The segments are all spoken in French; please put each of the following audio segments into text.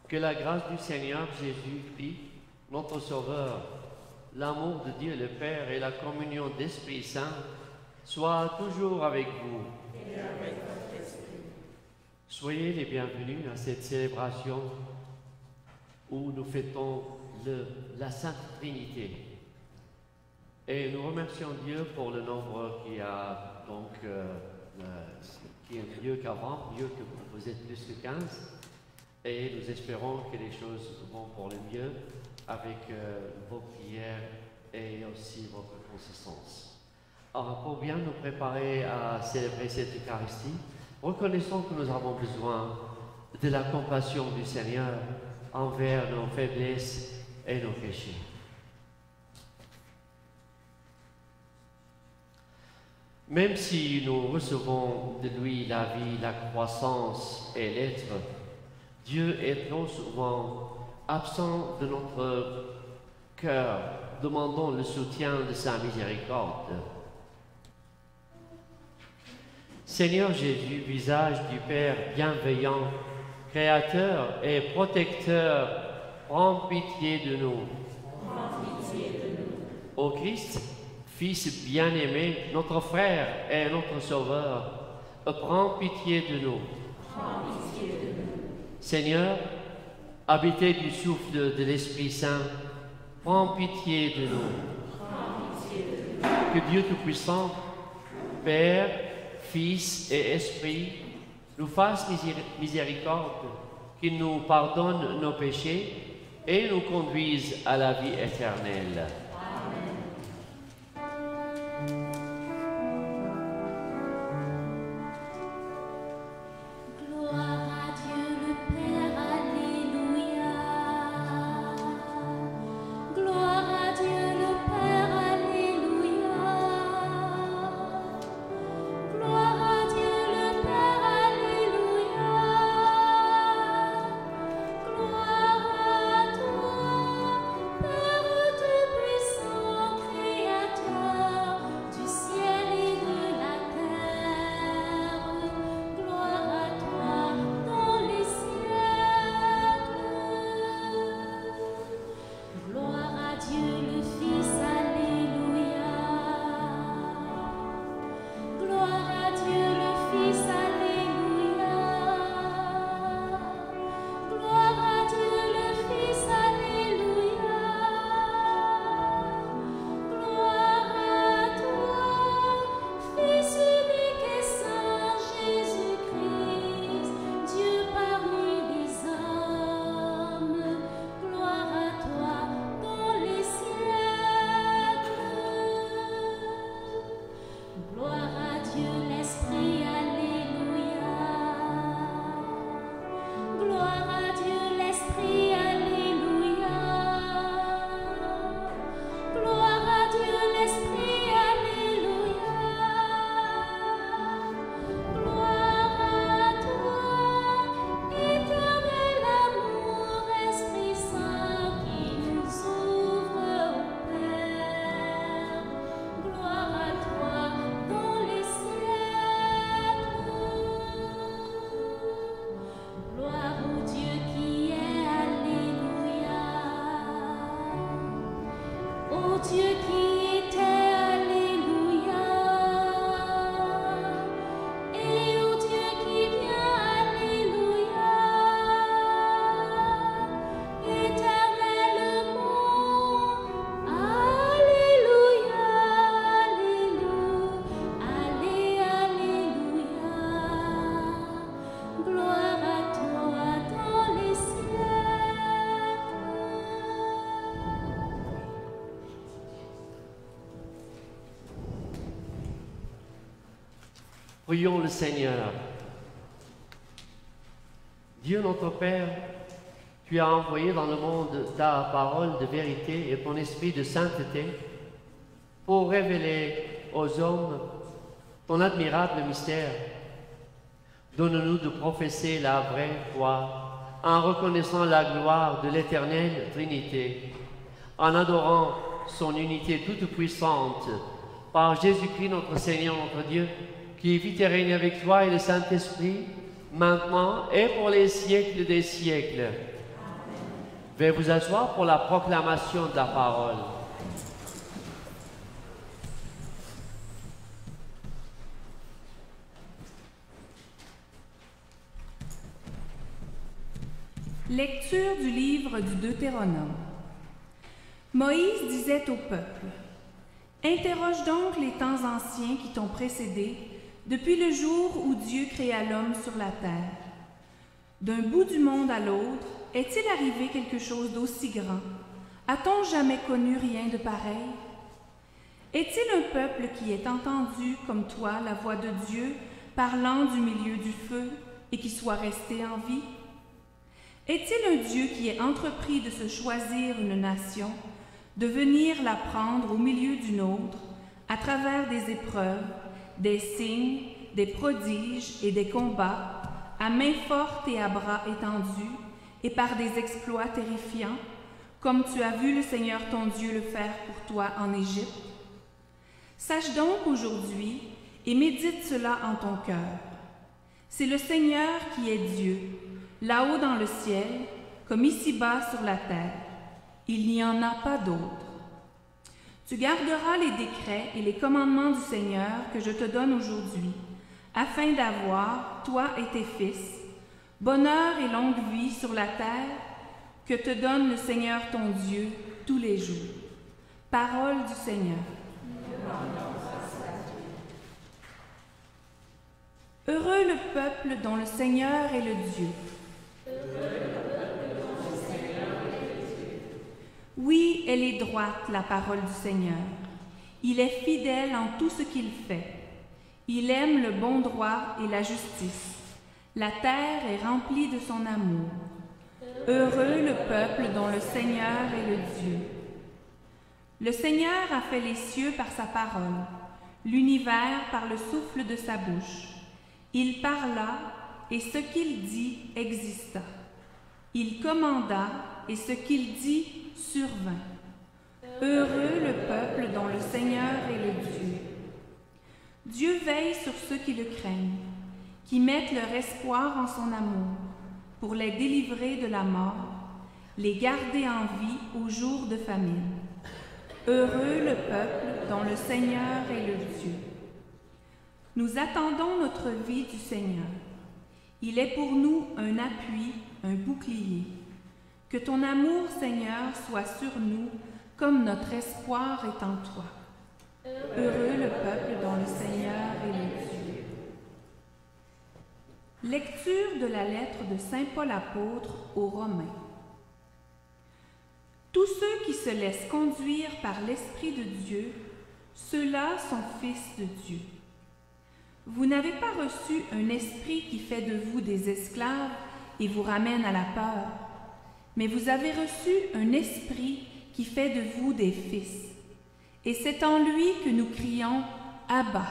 Que la grâce du Seigneur Jésus-Christ, notre Sauveur, l'amour de Dieu le Père et la communion d'Esprit Saint soient toujours avec vous. Et avec votre esprit. Soyez les bienvenus à cette célébration où nous fêtons la Sainte Trinité. Et nous remercions Dieu pour le nombre qui a donc qui est mieux qu'avant, mieux que vous êtes plus que 15. Et nous espérons que les choses vont pour le mieux avec vos prières et aussi votre consistance. Alors, pour bien nous préparer à célébrer cette Eucharistie, reconnaissons que nous avons besoin de la compassion du Seigneur envers nos faiblesses et nos péchés. Même si nous recevons de lui la vie, la croissance et l'être, Dieu est trop souvent absent de notre cœur. Demandons le soutien de sa miséricorde. Seigneur Jésus, visage du Père bienveillant, Créateur et protecteur, prends pitié de nous. Prends pitié de nous. Ô Christ, Fils bien-aimé, notre frère et notre Sauveur, prends pitié de nous. Prends pitié de nous. Seigneur, habité du souffle de l'Esprit Saint, prends pitié de nous. Prends pitié de nous. Que Dieu Tout-Puissant, Père, Fils et Esprit, nous fasse miséricorde, qu'il nous pardonne nos péchés et nous conduise à la vie éternelle. Prions le Seigneur. Dieu notre Père, tu as envoyé dans le monde ta parole de vérité et ton esprit de sainteté pour révéler aux hommes ton admirable mystère. Donne-nous de professer la vraie foi en reconnaissant la gloire de l'éternelle Trinité, en adorant son unité toute puissante par Jésus-Christ notre Seigneur, notre Dieu, qui vit et règne avec toi et le Saint-Esprit, maintenant et pour les siècles des siècles. Veuillez vous asseoir pour la proclamation de la parole. Lecture du livre du Deutéronome. Moïse disait au peuple: « Interroge donc les temps anciens qui t'ont précédé, depuis le jour où Dieu créa l'homme sur la terre. D'un bout du monde à l'autre, est-il arrivé quelque chose d'aussi grand? A-t-on jamais connu rien de pareil? Est-il un peuple qui ait entendu comme toi la voix de Dieu parlant du milieu du feu et qui soit resté en vie? Est-il un Dieu qui ait entrepris de se choisir une nation, de venir la prendre au milieu d'une autre, à travers des épreuves, des signes, des prodiges et des combats, à main forte et à bras étendus, et par des exploits terrifiants, comme tu as vu le Seigneur ton Dieu le faire pour toi en Égypte? Sache donc aujourd'hui et médite cela en ton cœur. C'est le Seigneur qui est Dieu, là-haut dans le ciel, comme ici-bas sur la terre. Il n'y en a pas d'autre. Tu garderas les décrets et les commandements du Seigneur que je te donne aujourd'hui, afin d'avoir, toi et tes fils, bonheur et longue vie sur la terre que te donne le Seigneur ton Dieu tous les jours. Parole du Seigneur. Heureux le peuple dont le Seigneur est le Dieu. Oui, elle est droite, la parole du Seigneur. Il est fidèle en tout ce qu'il fait. Il aime le bon droit et la justice. La terre est remplie de son amour. Heureux le peuple dont le Seigneur est le Dieu. Le Seigneur a fait les cieux par sa parole, l'univers par le souffle de sa bouche. Il parla, et ce qu'il dit exista. Il commanda, et ce qu'il dit survint. Heureux le peuple dont le Seigneur est le Dieu. Dieu veille sur ceux qui le craignent, qui mettent leur espoir en son amour, pour les délivrer de la mort, les garder en vie au jour de famine. Heureux le peuple dont le Seigneur est le Dieu. Nous attendons notre vie du Seigneur. Il est pour nous un appui, un bouclier. Que ton amour, Seigneur, soit sur nous, comme notre espoir est en toi. Heureux le peuple dont le Seigneur est le Dieu. Lecture de la lettre de saint Paul apôtre aux Romains. Tous ceux qui se laissent conduire par l'Esprit de Dieu, ceux-là sont fils de Dieu. Vous n'avez pas reçu un esprit qui fait de vous des esclaves et vous ramène à la peur, mais vous avez reçu un esprit qui fait de vous des fils. Et c'est en lui que nous crions « Abba »,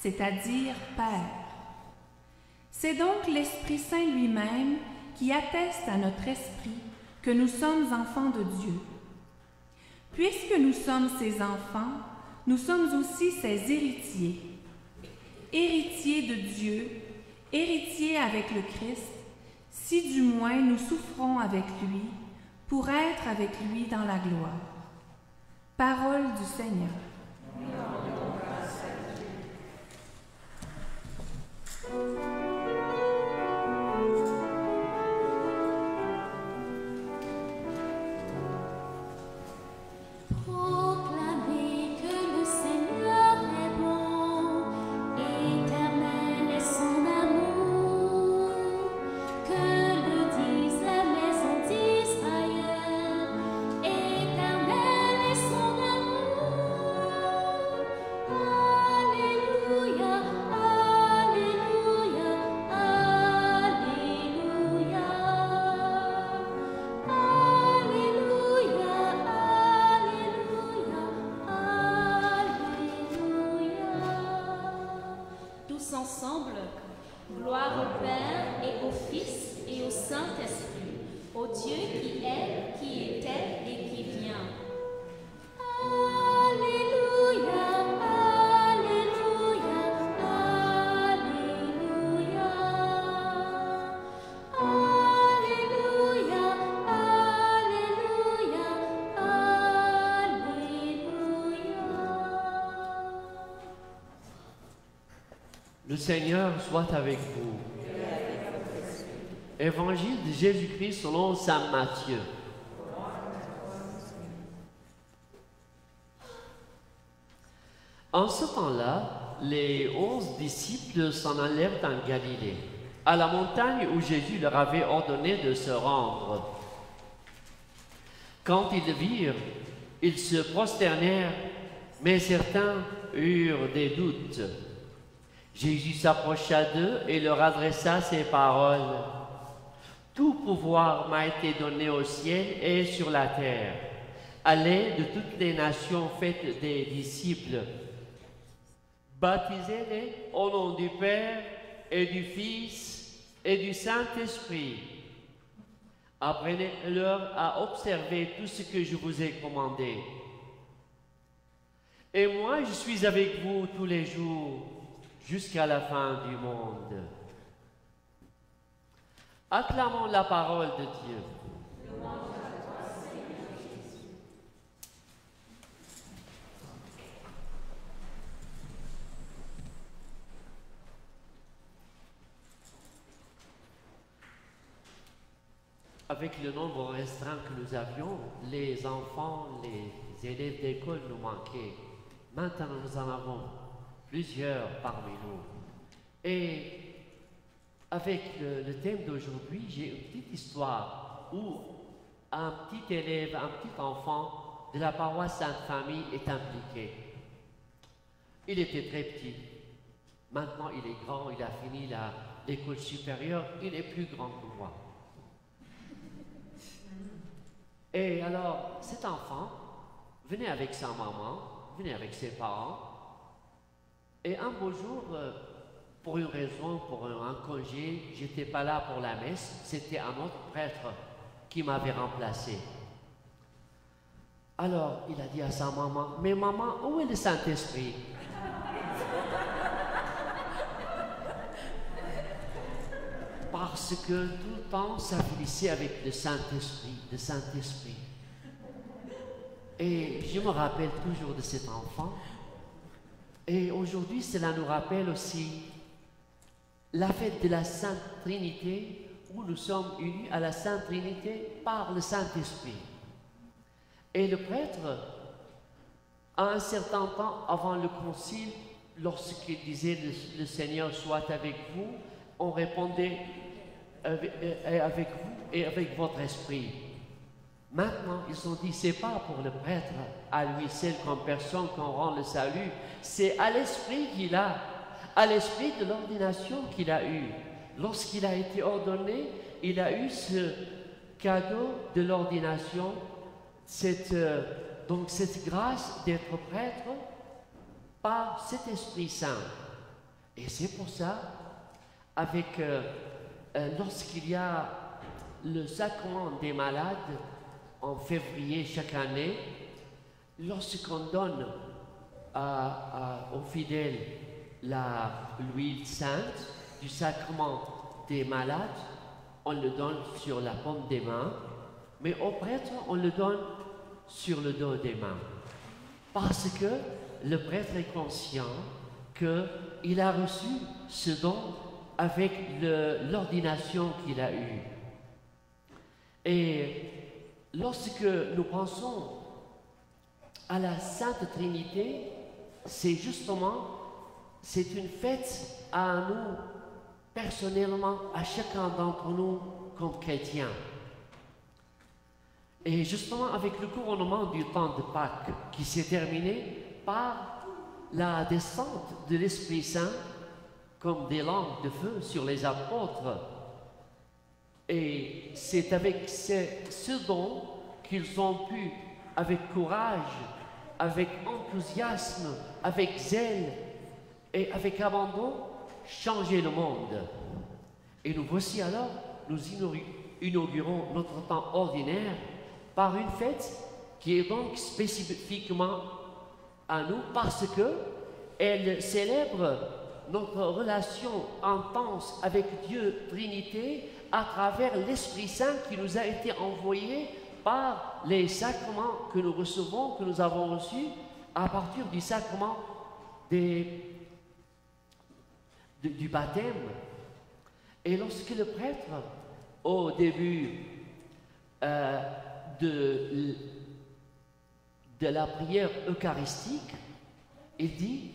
c'est-à-dire « Père ». C'est donc l'Esprit Saint lui-même qui atteste à notre esprit que nous sommes enfants de Dieu. Puisque nous sommes ses enfants, nous sommes aussi ses héritiers. Héritiers de Dieu, héritiers avec le Christ, si du moins nous souffrons avec lui, pour être avec lui dans la gloire. Parole du Seigneur. Ensemble, gloire au Père et au Fils et au Saint-Esprit, au Dieu qui est, qui était et qui vient. Alléluia, Alléluia, Alléluia. Alléluia, Le Seigneur soit avec vous. Évangile de Jésus-Christ selon saint Matthieu. En ce temps-là, les 11 disciples s'en allèrent en Galilée, à la montagne où Jésus leur avait ordonné de se rendre. Quand ils le virent, ils se prosternèrent, mais certains eurent des doutes. Jésus s'approcha d'eux et leur adressa ces paroles. « Tout pouvoir m'a été donné au ciel et sur la terre. Allez de toutes les nations, faites des disciples. Baptisez-les au nom du Père et du Fils et du Saint-Esprit. Apprenez-leur à observer tout ce que je vous ai commandé. Et moi, je suis avec vous tous les jours, jusqu'à la fin du monde. » Acclamons la parole de Dieu. Avec le nombre restreint que nous avions, les enfants, les élèves d'école nous manquaient. Maintenant, nous en avons plusieurs parmi nous. Et avec le thème d'aujourd'hui, j'ai une petite histoire où un petit élève, un petit enfant de la paroisse Sainte-Famille est impliqué. Il était très petit. Maintenant, il est grand, il a fini l'école supérieure, il est plus grand que moi. Et alors, cet enfant venait avec sa maman, venait avec ses parents, et un beau jour, pour une raison, pour un congé, j'étais pas là pour la messe, c'était un autre prêtre qui m'avait remplacé. Alors, il a dit à sa maman, « Mais maman, où est le Saint-Esprit » Parce que tout le temps, ça finissait avec le Saint-Esprit, le Saint-Esprit. Et je me rappelle toujours de cet enfant. Et aujourd'hui, cela nous rappelle aussi la fête de la Sainte Trinité, où nous sommes unis à la Sainte Trinité par le Saint-Esprit. Et le prêtre, à un certain temps avant le concile, lorsqu'il disait « Le Seigneur soit avec vous », on répondait avec vous et avec votre esprit. Maintenant, ils ont dit, c'est pas pour le prêtre à lui seul comme personne qu'on rend le salut, c'est à l'esprit qu'il a, à l'esprit de l'ordination qu'il a eu. Lorsqu'il a été ordonné, il a eu ce cadeau de l'ordination, donc cette grâce d'être prêtre par cet Esprit Saint. Et c'est pour ça, lorsqu'il y a le sacrement des malades en février chaque année, lorsqu'on donne aux fidèles l'huile sainte du sacrement des malades, on le donne sur la paume des mains, mais aux prêtres, on le donne sur le dos des mains. Parce que le prêtre est conscient qu'il a reçu ce don avec l'ordination qu'il a eue. Et lorsque nous pensons à la Sainte Trinité, c'est une fête à nous, personnellement, à chacun d'entre nous comme chrétiens. Et justement, avec le couronnement du temps de Pâques, qui s'est terminé par la descente de l'Esprit Saint, comme des lampes de feu sur les apôtres. Et c'est avec ce don qu'ils ont pu, avec courage, avec enthousiasme, avec zèle et avec abandon, changer le monde. Et nous voici alors, nous inaugurons notre temps ordinaire par une fête qui est donc spécifiquement à nous parce qu'elle célèbre notre relation intense avec Dieu Trinité à travers l'Esprit Saint qui nous a été envoyé par les sacrements que nous recevons, que nous avons reçus à partir du sacrement des du baptême. Et lorsque le prêtre, au début de la prière eucharistique, il dit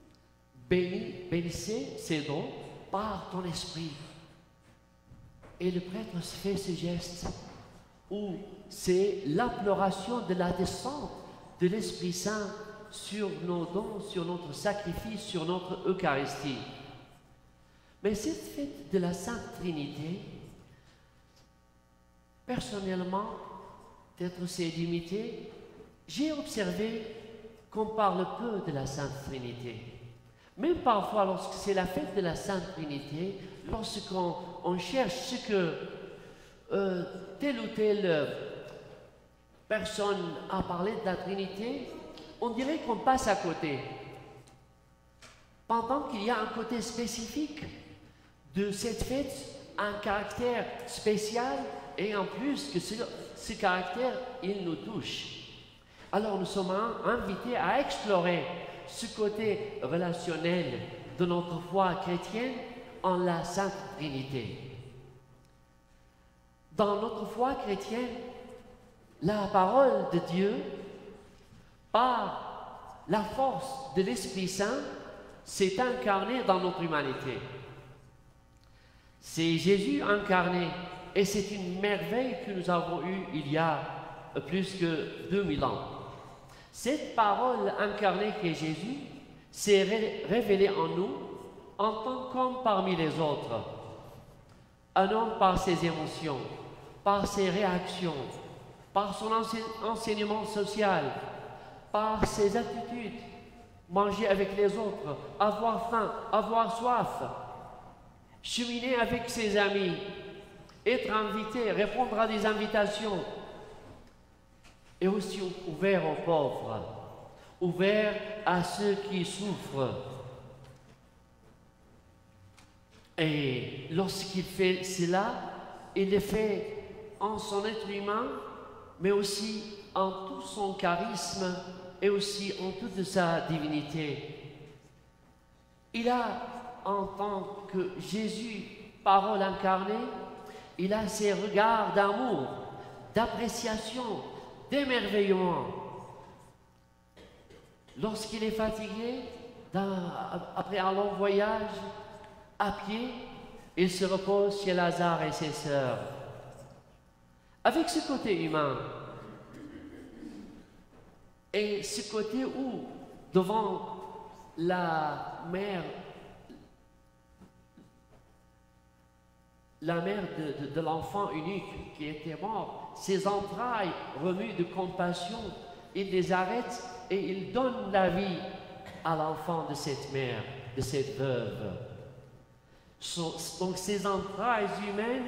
« Bénissez ces dons par ton esprit ». Et le prêtre fait ce geste où c'est l'imploration de la descente de l'Esprit Saint sur nos dons, sur notre sacrifice, sur notre Eucharistie. Mais cette fête de la Sainte Trinité, personnellement, d'être ses limités, j'ai observé qu'on parle peu de la Sainte Trinité. Même parfois, lorsque c'est la fête de la Sainte Trinité, lorsqu'on cherche ce que telle ou telle personne a parlé de la Trinité, on dirait qu'on passe à côté. Pendant qu'il y a un côté spécifique de cette fête, un caractère spécial, et en plus que ce caractère, il nous touche. Alors nous sommes invités à explorer ce côté relationnel de notre foi chrétienne en la Sainte Trinité. Dans notre foi chrétienne, la parole de Dieu, par la force de l'Esprit Saint, s'est incarnée dans notre humanité. C'est Jésus incarné, et c'est une merveille que nous avons eue il y a plus que 2000 ans. Cette parole incarnée qui est Jésus s'est révélée en nous en tant qu'homme parmi les autres. Un homme par ses émotions, par ses réactions, par son enseignement social, par ses attitudes, manger avec les autres, avoir faim, avoir soif, cheminer avec ses amis, être invité, répondre à des invitations, et aussi ouvert aux pauvres, ouvert à ceux qui souffrent. Et lorsqu'il fait cela, il le fait en son être humain, mais aussi en tout son charisme et aussi en toute sa divinité. Il a, en tant que Jésus, parole incarnée, il a ses regards d'amour, d'appréciation, d'émerveillement. Lorsqu'il est fatigué, après un long voyage, à pied, il se repose chez Lazare et ses sœurs. Avec ce côté humain, et ce côté où, devant la mère de l'enfant unique qui était mort, ses entrailles remues de compassion, il les arrête et il donne la vie à l'enfant de cette mère, de cette veuve. Donc ces entrailles humaines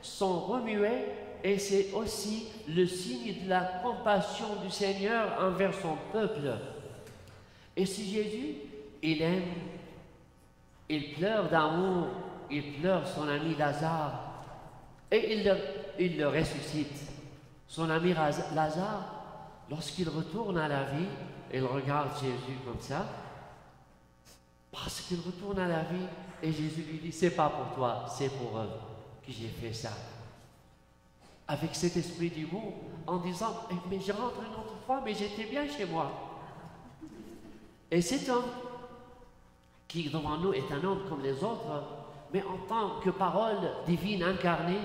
sont remuées et c'est aussi le signe de la compassion du Seigneur envers son peuple. Et si Jésus, il aime, il pleure d'amour, il pleure son ami Lazare et il le ressuscite. Son ami Lazare, lorsqu'il retourne à la vie, il regarde Jésus comme ça, parce qu'il retourne à la vie et Jésus lui dit, c'est pas pour toi, c'est pour eux que j'ai fait ça. Avec cet esprit d'humour, en disant, mais je rentre une autre fois, mais j'étais bien chez moi. Et cet homme, qui devant nous est un homme comme les autres, mais en tant que parole divine incarnée,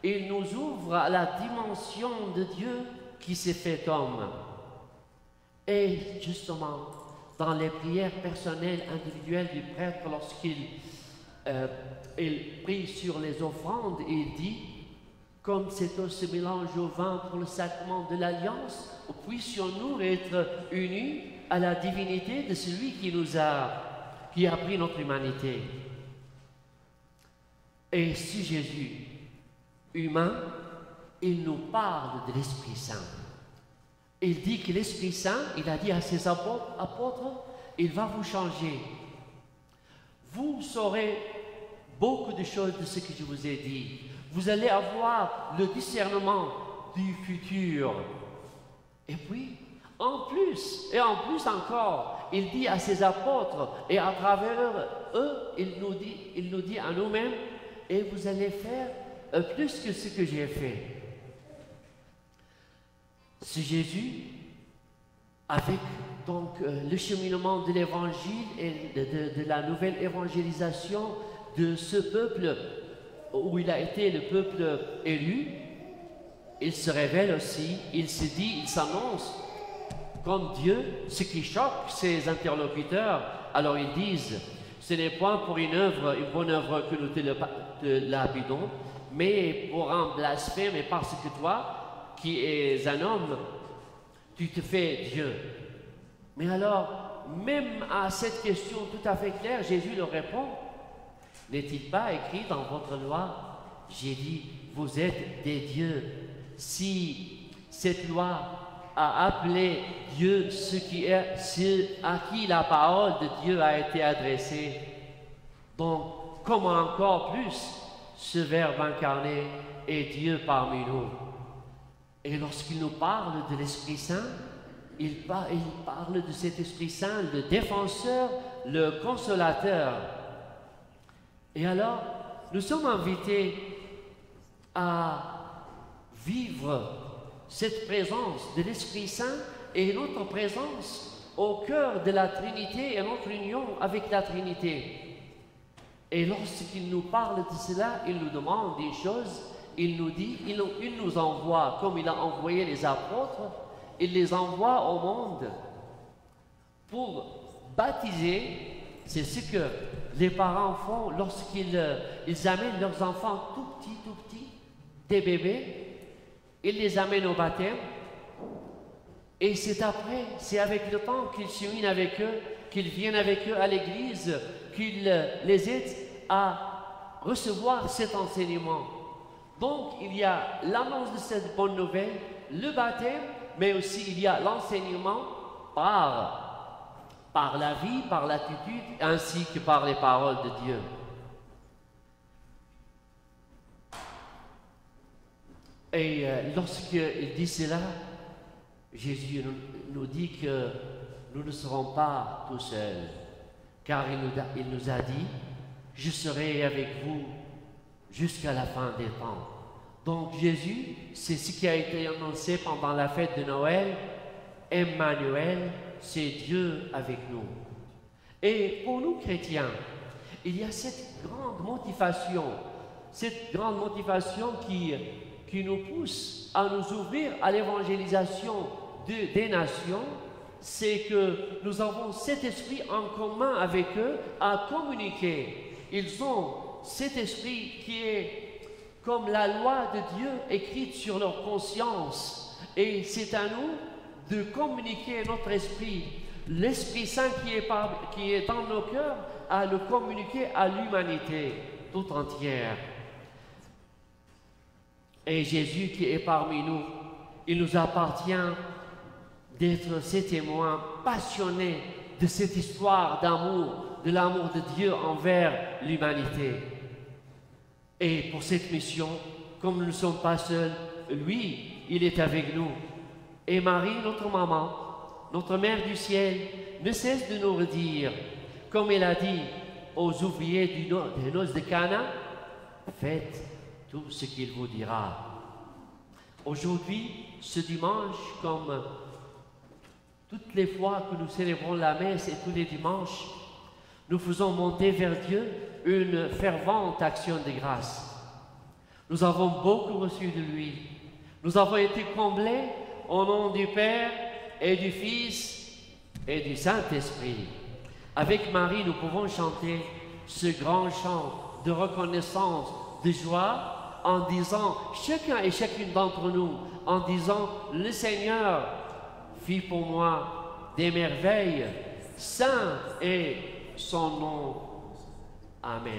il nous ouvre à la dimension de Dieu qui s'est fait homme. Et justement, dans les prières personnelles, individuelles du prêtre, lorsqu'il prie sur les offrandes, il dit, comme cette eau se mélange au vin pour le sacrement de l'Alliance, puissions-nous être unis à la divinité de celui qui a pris notre humanité. Et si Jésus, humain, il nous parle de l'Esprit Saint. Il dit que l'Esprit Saint, il a dit à ses apôtres, il va vous changer. Vous saurez beaucoup de choses de ce que je vous ai dit. Vous allez avoir le discernement du futur. Et puis, en plus encore, il dit à ses apôtres et à travers eux, il nous dit à nous-mêmes, et vous allez faire plus que ce que j'ai fait. C'est Jésus, avec donc le cheminement de l'évangile et de la nouvelle évangélisation de ce peuple où il a été le peuple élu, il se révèle aussi, il se dit, il s'annonce comme Dieu, ce qui choque ses interlocuteurs. Alors ils disent, ce n'est point pour une bonne œuvre que nous te lapidons, mais pour un blasphème, et parce que toi, qui es un homme, tu te fais Dieu. Mais alors, même à cette question tout à fait claire, Jésus leur répond, n'est-il pas écrit dans votre loi, j'ai dit, vous êtes des dieux. Si cette loi a appelé Dieu ceux à qui la parole de Dieu a été adressée, donc comment encore plus ce Verbe incarné est Dieu parmi nous. Et lorsqu'il nous parle de l'Esprit Saint, il parle de cet Esprit Saint, le défenseur, le consolateur. Et alors, nous sommes invités à vivre cette présence de l'Esprit Saint et notre présence au cœur de la Trinité et notre union avec la Trinité. Et lorsqu'il nous parle de cela, il nous demande une chose, il nous dit, il nous envoie, comme il a envoyé les apôtres, il les envoie au monde pour baptiser. C'est ce que les parents font lorsqu'ils amènent leurs enfants tout petits, des bébés, ils les amènent au baptême. Et c'est après, c'est avec le temps qu'ils cheminent avec eux, qu'ils viennent avec eux à l'église, qu'ils les aident à recevoir cet enseignement. Donc, il y a l'annonce de cette bonne nouvelle, le baptême, mais aussi il y a l'enseignement par la vie, par l'attitude, ainsi que par les paroles de Dieu. Et lorsqu'il dit cela, Jésus nous dit que nous ne serons pas tout seuls, car il nous a dit, je serai avec vous jusqu'à la fin des temps. Donc Jésus, c'est ce qui a été annoncé pendant la fête de Noël, Emmanuel, c'est Dieu avec nous. Et pour nous chrétiens, il y a cette grande motivation qui nous pousse à nous ouvrir à l'évangélisation des nations, c'est que nous avons cet esprit en commun avec eux à communiquer. Ils ont cet esprit qui est comme la loi de Dieu écrite sur leur conscience. Et c'est à nous de communiquer notre esprit. L'Esprit Saint qui est dans nos cœurs, à le communiquer à l'humanité tout entière. Et Jésus qui est parmi nous, il nous appartient d'être ces témoins passionnés de cette histoire d'amour, de l'amour de Dieu envers l'humanité. Et pour cette mission, comme nous ne sommes pas seuls, lui, il est avec nous. Et Marie, notre maman, notre Mère du ciel, ne cesse de nous redire, comme elle a dit aux ouvriers des noces de Cana, faites tout ce qu'il vous dira. Aujourd'hui, ce dimanche, comme toutes les fois que nous célébrons la messe et tous les dimanches, nous faisons monter vers Dieu une fervente action de grâce. Nous avons beaucoup reçu de lui. Nous avons été comblés au nom du Père et du Fils et du Saint-Esprit. Avec Marie, nous pouvons chanter ce grand chant de reconnaissance, de joie, en disant, chacun et chacune d'entre nous, en disant, le Seigneur fit pour moi des merveilles, saint est son nom. Amen.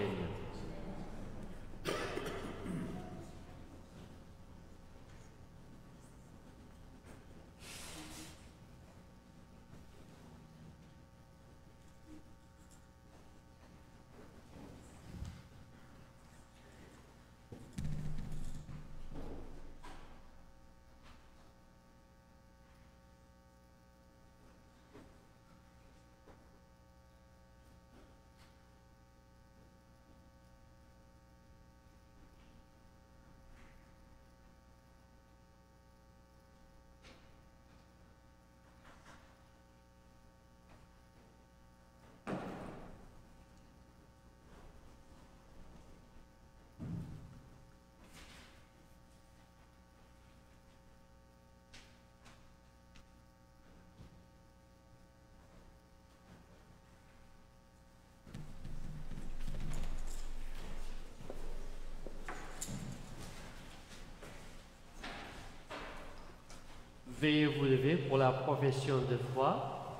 Veuillez vous lever pour la profession de foi,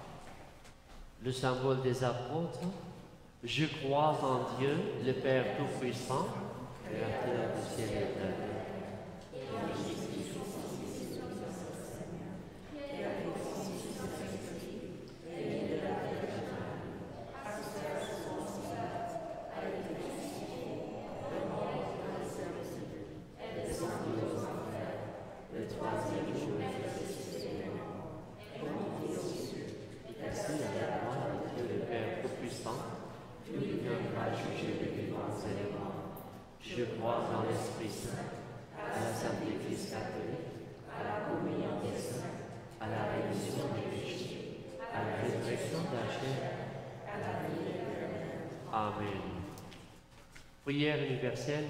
le symbole des apôtres. Je crois en Dieu, le Père Tout-Puissant, Créateur du ciel et de la terre. Je crois en l'Esprit Saint, à la Sainte Église catholique, à la communion des saints, à la rémission des péchés, à la résurrection de la chair, à la vie éternelle. Amen. Prière universelle.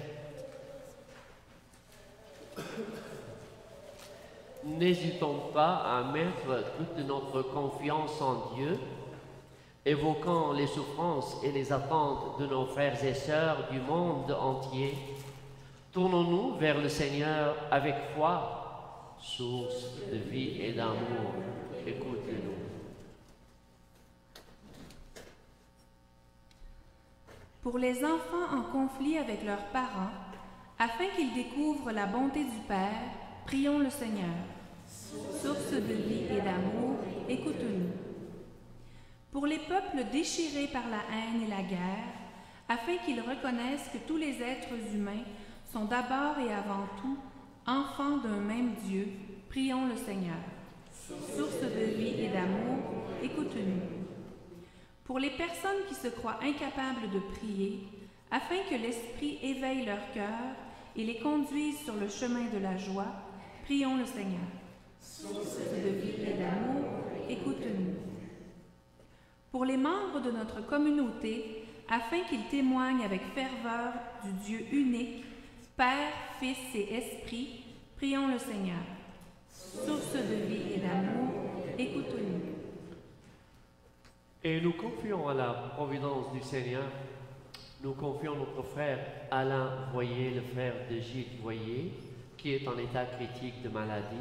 N'hésitons pas à mettre toute notre confiance en Dieu, évoquant les souffrances et les attentes de nos frères et sœurs du monde entier. Tournons-nous vers le Seigneur avec foi, source de vie et d'amour. Écoutez-nous. Pour les enfants en conflit avec leurs parents, afin qu'ils découvrent la bonté du Père, prions le Seigneur. Source de vie et d'amour, écoute-nous. Pour les peuples déchirés par la haine et la guerre, afin qu'ils reconnaissent que tous les êtres humains sont d'abord et avant tout enfants d'un même Dieu, prions le Seigneur. Source de vie et d'amour, écoute-nous. Pour les personnes qui se croient incapables de prier, afin que l'Esprit éveille leur cœur et les conduise sur le chemin de la joie, prions le Seigneur. Source de vie et d'amour, écoute-nous. Pour les membres de notre communauté, afin qu'ils témoignent avec ferveur du Dieu unique, Père, Fils et Esprit, prions le Seigneur. Source de vie et d'amour, écoute-nous. Et nous confions à la providence du Seigneur, nous confions notre frère Alain Voyer, le frère de Gilles Voyer, qui est en état critique de maladie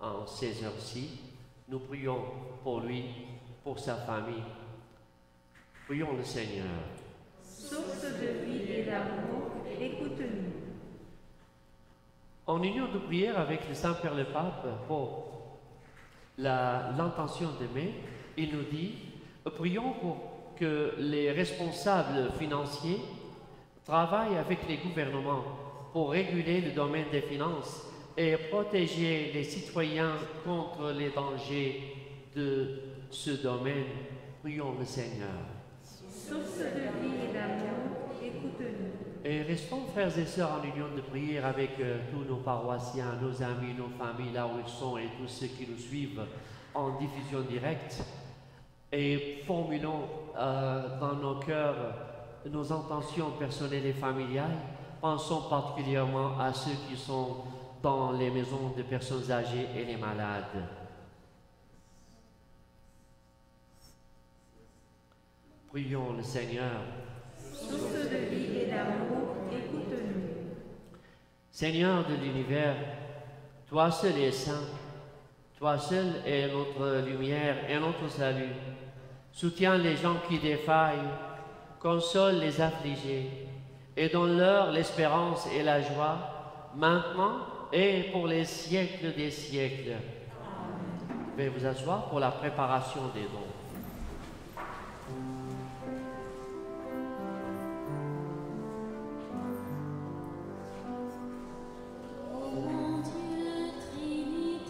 en ces heures-ci. Nous prions pour lui, pour sa famille. Prions le Seigneur. Source de vie et d'amour, écoute-nous. En union de prière avec le Saint-Père le Pape pour l'intention d'aimer, il nous dit, prions pour que les responsables financiers travaillent avec les gouvernements pour réguler le domaine des finances et protéger les citoyens contre les dangers de ce domaine. Prions le Seigneur. Source de vie et d'amour, écoute-nous. Et restons, frères et sœurs, en union de prière avec tous nos paroissiens, nos amis, nos familles, là où ils sont, et tous ceux qui nous suivent en diffusion directe. Et formulons dans nos cœurs nos intentions personnelles et familiales. Pensons particulièrement à ceux qui sont dans les maisons de personnes âgées et les malades. Prions le Seigneur. Source de vie et d'amour, écoute-nous. Seigneur de l'univers, toi seul es saint, toi seul es notre lumière et notre salut. Soutiens les gens qui défaillent, console les affligés, et donne-leur l'espérance et la joie, maintenant et pour les siècles des siècles. Veuillez vous asseoir pour la préparation des dons. Oh mon Dieu, Trinité.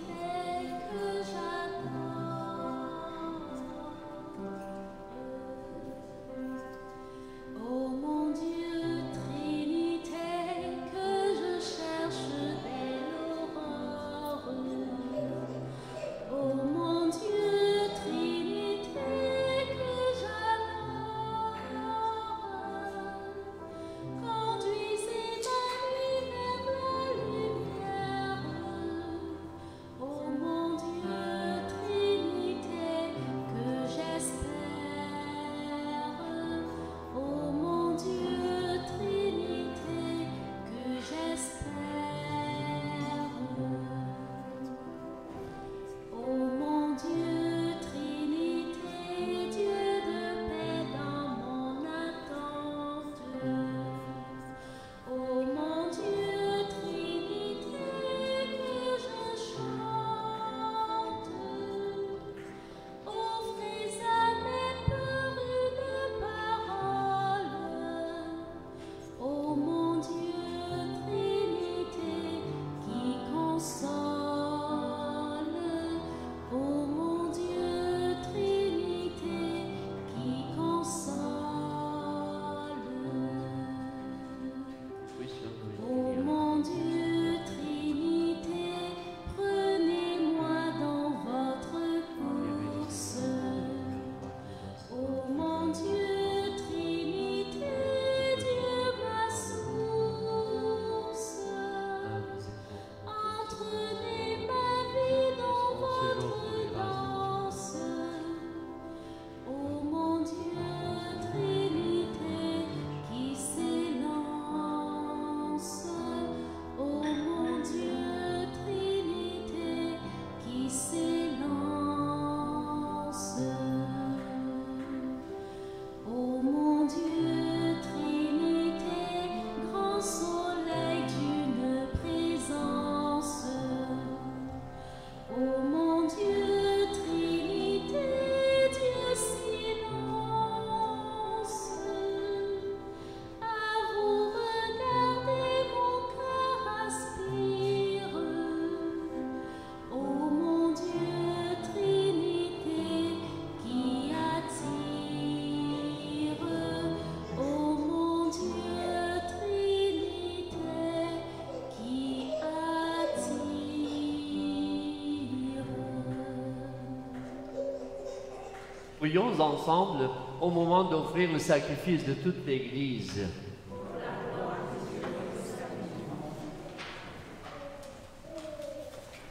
Prions ensemble au moment d'offrir le sacrifice de toute l'Église.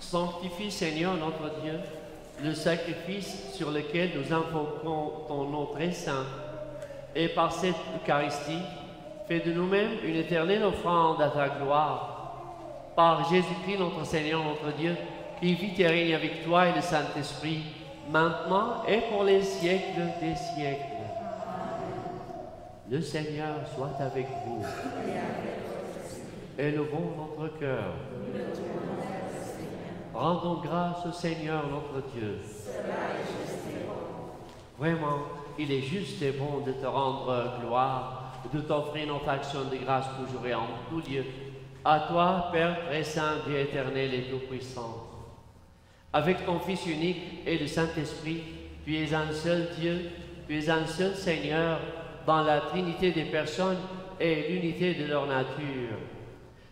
Sanctifie, Seigneur notre Dieu, le sacrifice sur lequel nous invoquons ton nom très saint, et par cette Eucharistie, fais de nous-mêmes une éternelle offrande à ta gloire. Par Jésus-Christ notre Seigneur notre Dieu, qui vit et règne avec toi et le Saint-Esprit, maintenant et pour les siècles des siècles. Le Seigneur soit avec vous. Élevons notre cœur. Rendons grâce au Seigneur notre Dieu. Vraiment, il est juste et bon de te rendre gloire, de t'offrir notre action de grâce toujours et en tout lieu. À toi, Père très saint, Dieu éternel et tout-puissant. Avec ton Fils unique et le Saint-Esprit, tu es un seul Dieu, tu es un seul Seigneur, dans la trinité des personnes et l'unité de leur nature.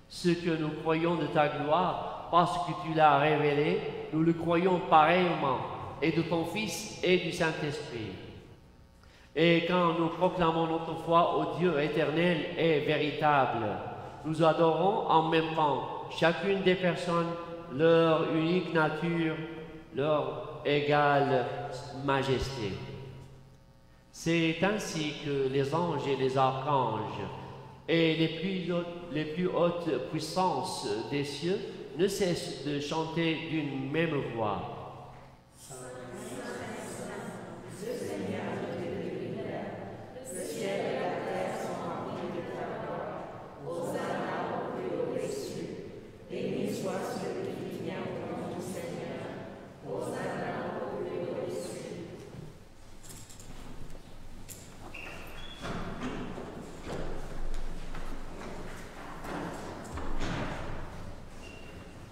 Ce que nous croyons de ta gloire, parce que tu l'as révélé, nous le croyons pareillement, et de ton Fils et du Saint-Esprit. Et quand nous proclamons notre foi au Dieu éternel et véritable, nous adorons en même temps chacune des personnes, leur unique nature, leur égale majesté. C'est ainsi que les anges et les archanges et les plus hautes puissances des cieux ne cessent de chanter d'une même voix.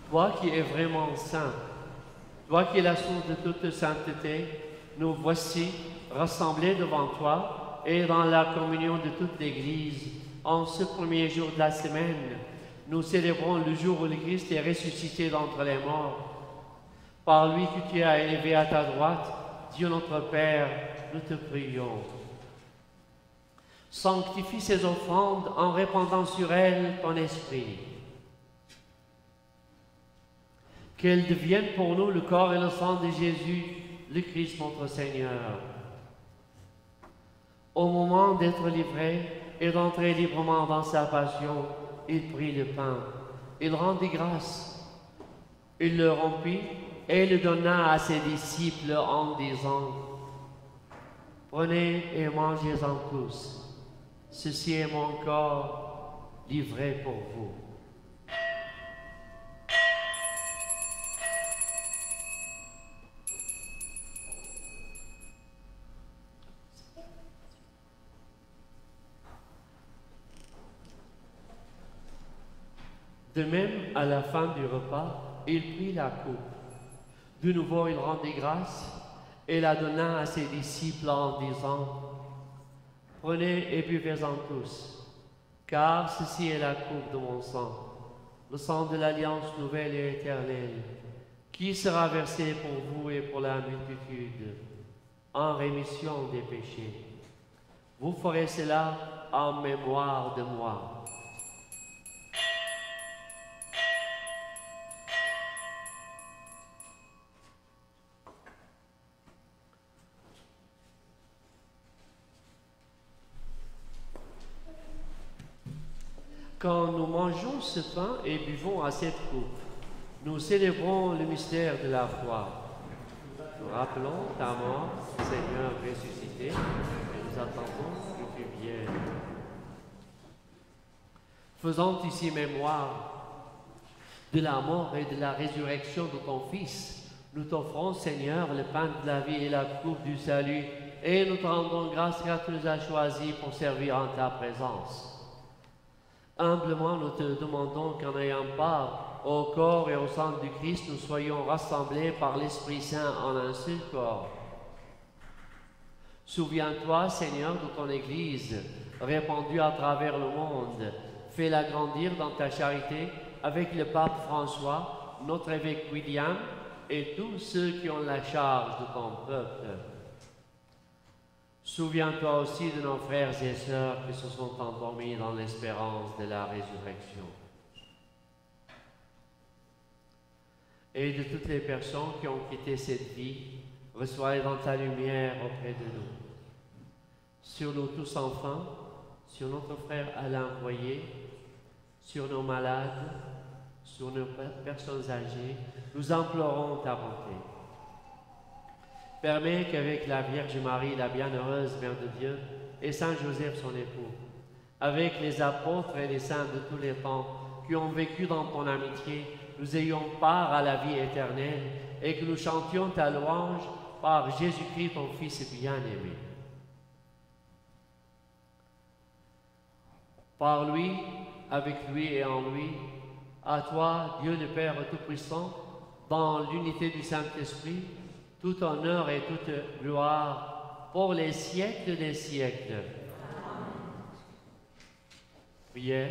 Toi qui es vraiment saint, toi qui es la source de toute sainteté, nous voici rassemblés devant toi et dans la communion de toute l'Église. En ce premier jour de la semaine, nous célébrons le jour où le Christ est ressuscité d'entre les morts. Par lui que tu as élevé à ta droite, Dieu notre Père, nous te prions. Sanctifie ces offrandes en répandant sur elles ton esprit. Qu'elles deviennent pour nous le corps et le sang de Jésus, le Christ notre Seigneur. Au moment d'être livré et d'entrer librement dans sa passion, il prit le pain, il rendit grâce, il le rompit et le donna à ses disciples en disant: Prenez et mangez-en tous, ceci est mon corps livré pour vous. De même, à la fin du repas, il prit la coupe. De nouveau, il rendit grâce et la donna à ses disciples en disant: Prenez et buvez-en tous, car ceci est la coupe de mon sang, le sang de l'alliance nouvelle et éternelle, qui sera versé pour vous et pour la multitude, en rémission des péchés. Vous ferez cela en mémoire de moi. Quand nous mangeons ce pain et buvons à cette coupe, nous célébrons le mystère de la foi. Nous rappelons ta mort, Seigneur ressuscité, et nous attendons que tu viennes. Faisant ici mémoire de la mort et de la résurrection de ton Fils, nous t'offrons, Seigneur, le pain de la vie et la coupe du salut, et nous te rendons grâce car tu nous as choisis pour servir en ta présence. Humblement, nous te demandons qu'en ayant part au corps et au sang du Christ, nous soyons rassemblés par l'Esprit Saint en un seul corps. Souviens-toi, Seigneur, de ton Église, répandue à travers le monde. Fais-la grandir dans ta charité avec le pape François, notre évêque William et tous ceux qui ont la charge de ton peuple. Souviens-toi aussi de nos frères et sœurs qui se sont endormis dans l'espérance de la résurrection. Et de toutes les personnes qui ont quitté cette vie, reçois dans ta lumière auprès de nous. Sur nous tous enfin, sur notre frère Alain Voyer, sur nos malades, sur nos personnes âgées, nous implorons ta bonté. Permets qu'avec la Vierge Marie, la bienheureuse Mère de Dieu, et Saint Joseph son époux, avec les apôtres et les saints de tous les temps qui ont vécu dans ton amitié, nous ayons part à la vie éternelle et que nous chantions ta louange par Jésus-Christ, ton Fils bien-aimé. Par lui, avec lui et en lui, à toi, Dieu le Père Tout-Puissant, dans l'unité du Saint-Esprit, tout honneur et toute gloire pour les siècles des siècles. Priez,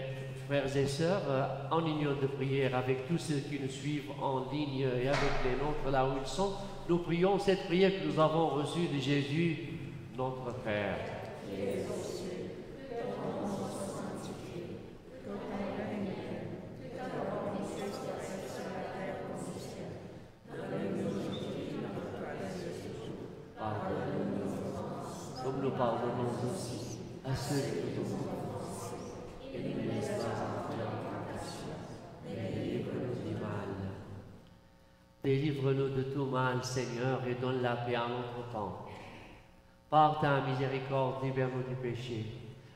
frères et sœurs, en union de prière avec tous ceux qui nous suivent en ligne et avec les nôtres là où ils sont, nous prions cette prière que nous avons reçue de Jésus, notre Père. Comme nous pardonnons aussi à ceux qui nous ont offensés, et ne nous laisse pas entrer en tentation, mais délivre-nous du mal. Délivre-nous de tout mal, Seigneur, et donne la paix à notre temps. Par ta miséricorde, libère-nous du péché.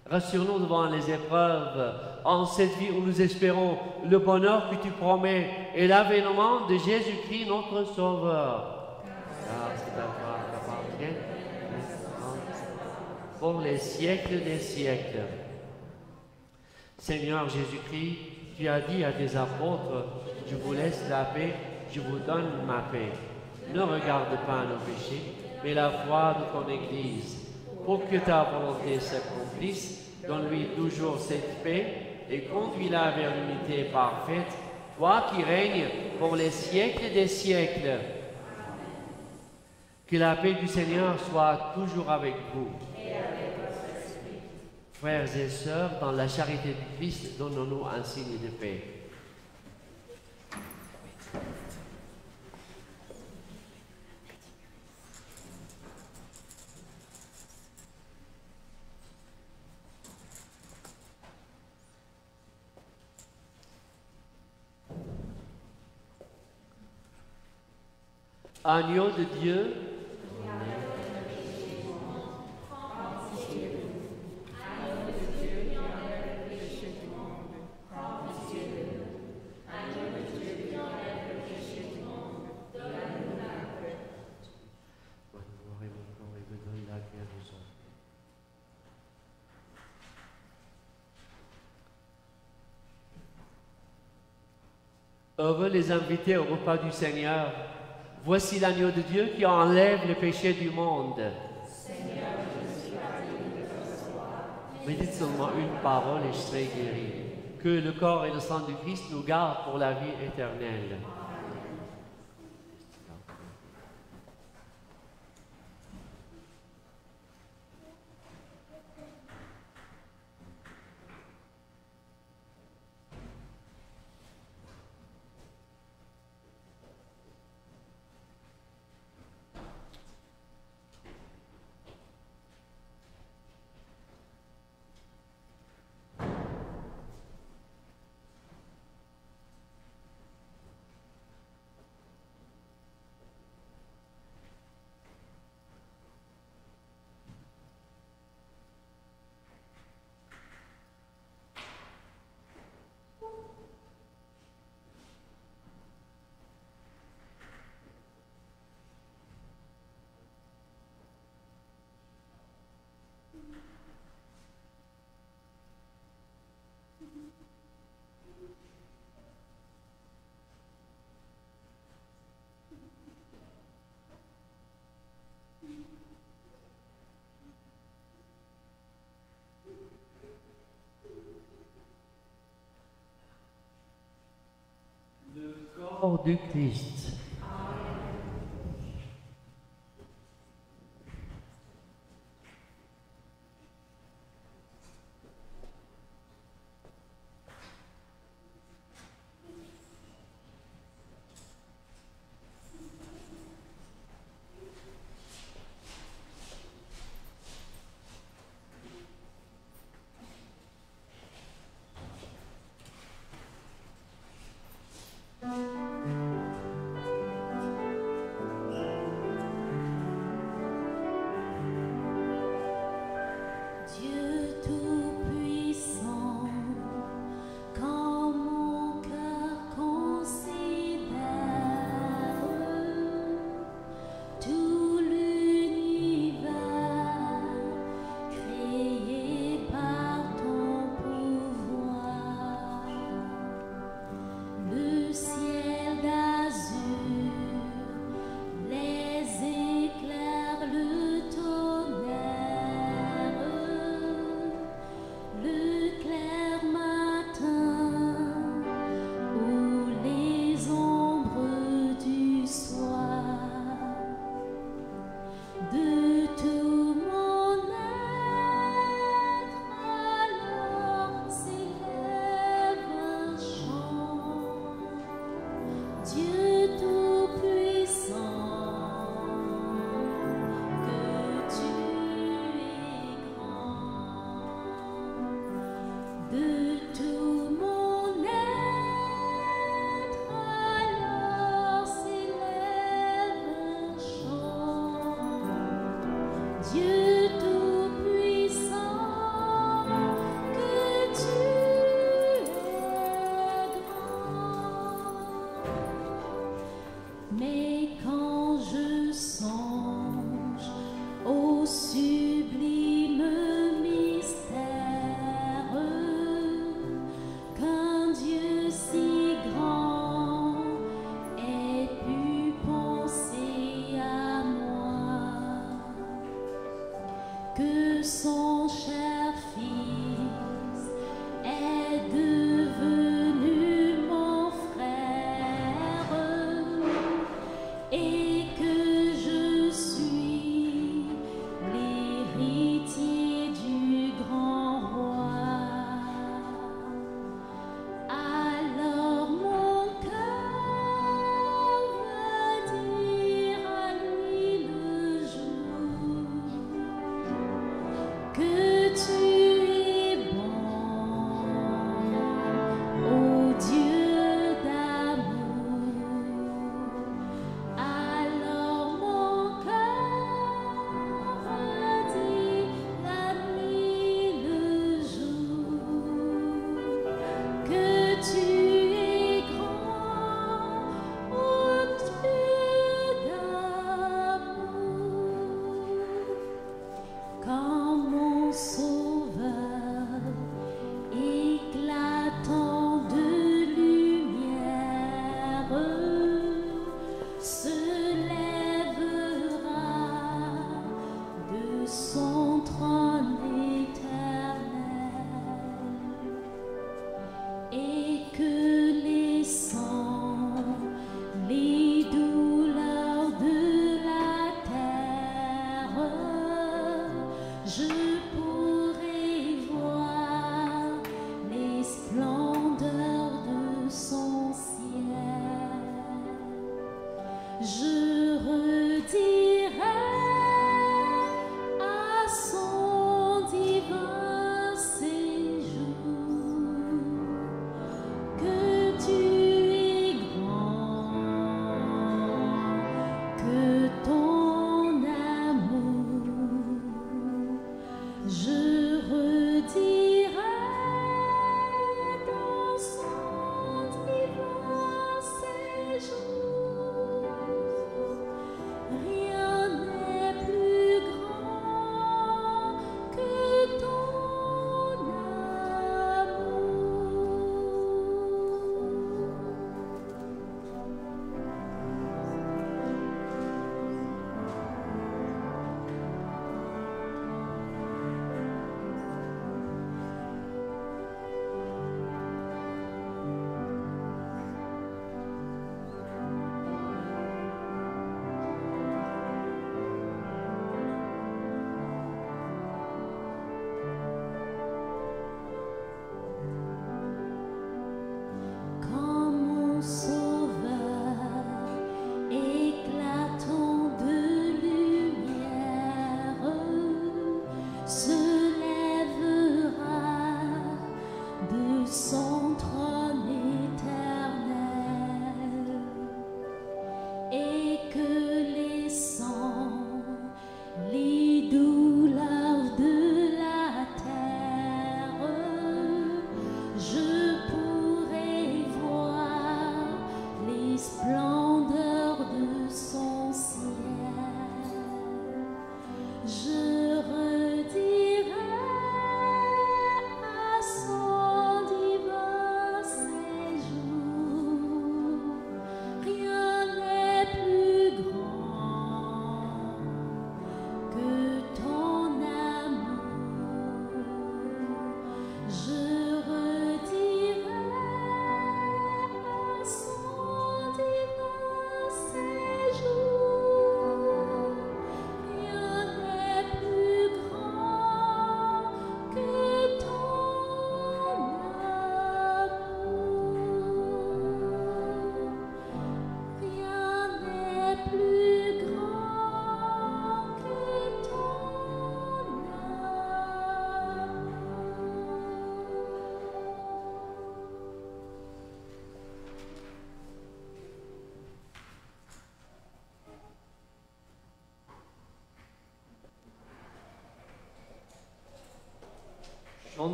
Rassure-nous devant les épreuves, en cette vie où nous espérons le bonheur que tu promets et l'avènement de Jésus-Christ, notre Sauveur. Car c'est à toi qu'appartient pour les siècles des siècles. Seigneur Jésus-Christ, tu as dit à tes apôtres, je vous laisse la paix, je vous donne ma paix. Ne regarde pas nos péchés, mais la foi de ton Église. Pour que ta volonté s'accomplisse, donne-lui toujours cette paix et conduis-la vers l'unité parfaite, toi qui règnes pour les siècles des siècles. Que la paix du Seigneur soit toujours avec vous. Frères et sœurs, dans la charité du Christ, donnons-nous un signe de paix. Agneau de Dieu, heureux les invités au repas du Seigneur. Voici l'agneau de Dieu qui enlève le péché du monde. Seigneur, je suis digne de te recevoir. Mais dites seulement une parole et je serai guéri. Que le corps et le sang du Christ nous gardent pour la vie éternelle. Corps du Christ. Dieu tout-puissant, que tu es grand. De tout mon être, alors s'élève un chant. Dieu tout-puissant, que tu es grand. Mais quand je songe au sublime mystère qu'un Dieu si grand ait pu penser à moi, que son cher Fils est devenu mon frère et que je suis l'héritier du grand roi. Alors mon cœur va dire à lui le jour que tu es bon, ô Dieu d'amour. Alors mon cœur va dire la nuit, le jour, que tu es grand, ô Dieu d'amour. Quand mon Sauveur, éclatant de lumière, se lèvera de son trône éternel, et que les sangs, les douleurs de la terre, je pourrai voir les splendeurs de son ciel. Je redirai à son divin séjour que tu es grand, que ton amour, je redirai dans son divin séjour.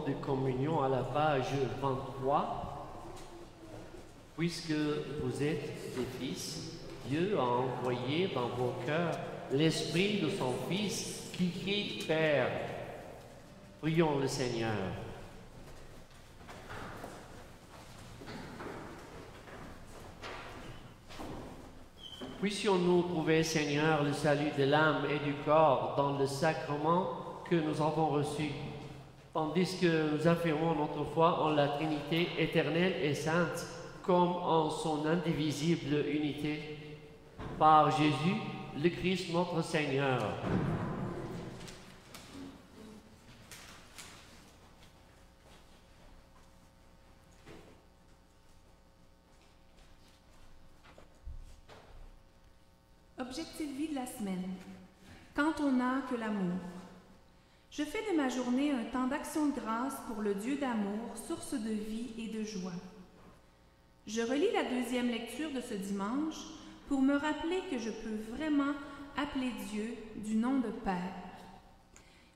de communion à la page 23. Puisque vous êtes des fils, Dieu a envoyé dans vos cœurs l'Esprit de son Fils qui crie « Père ». Prions le Seigneur. Puissions-nous trouver, Seigneur, le salut de l'âme et du corps dans le sacrement que nous avons reçu, tandis que nous affirmons notre foi en la Trinité éternelle et sainte, comme en son indivisible unité. Par Jésus, le Christ notre Seigneur. Objectif vie de la semaine. Quand on n'a que l'amour. Je fais de ma journée un temps d'action de grâce pour le Dieu d'amour, source de vie et de joie. Je relis la deuxième lecture de ce dimanche pour me rappeler que je peux vraiment appeler Dieu du nom de Père.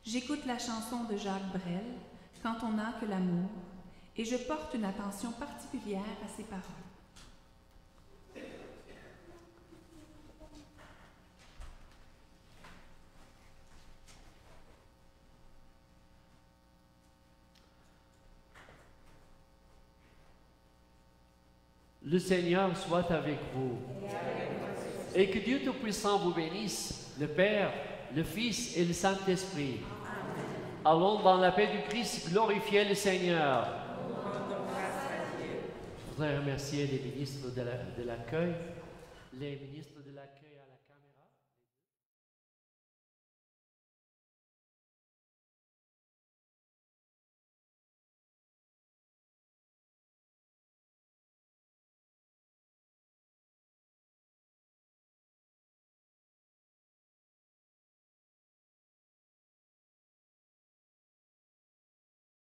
J'écoute la chanson de Jacques Brel, « Quand on n'a que l'amour », et je porte une attention particulière à ses paroles. Le Seigneur soit avec vous. Et que Dieu Tout-Puissant vous bénisse, le Père, le Fils et le Saint-Esprit. Allons dans la paix du Christ, glorifier le Seigneur. Je voudrais remercier les ministres de l'accueil, les ministres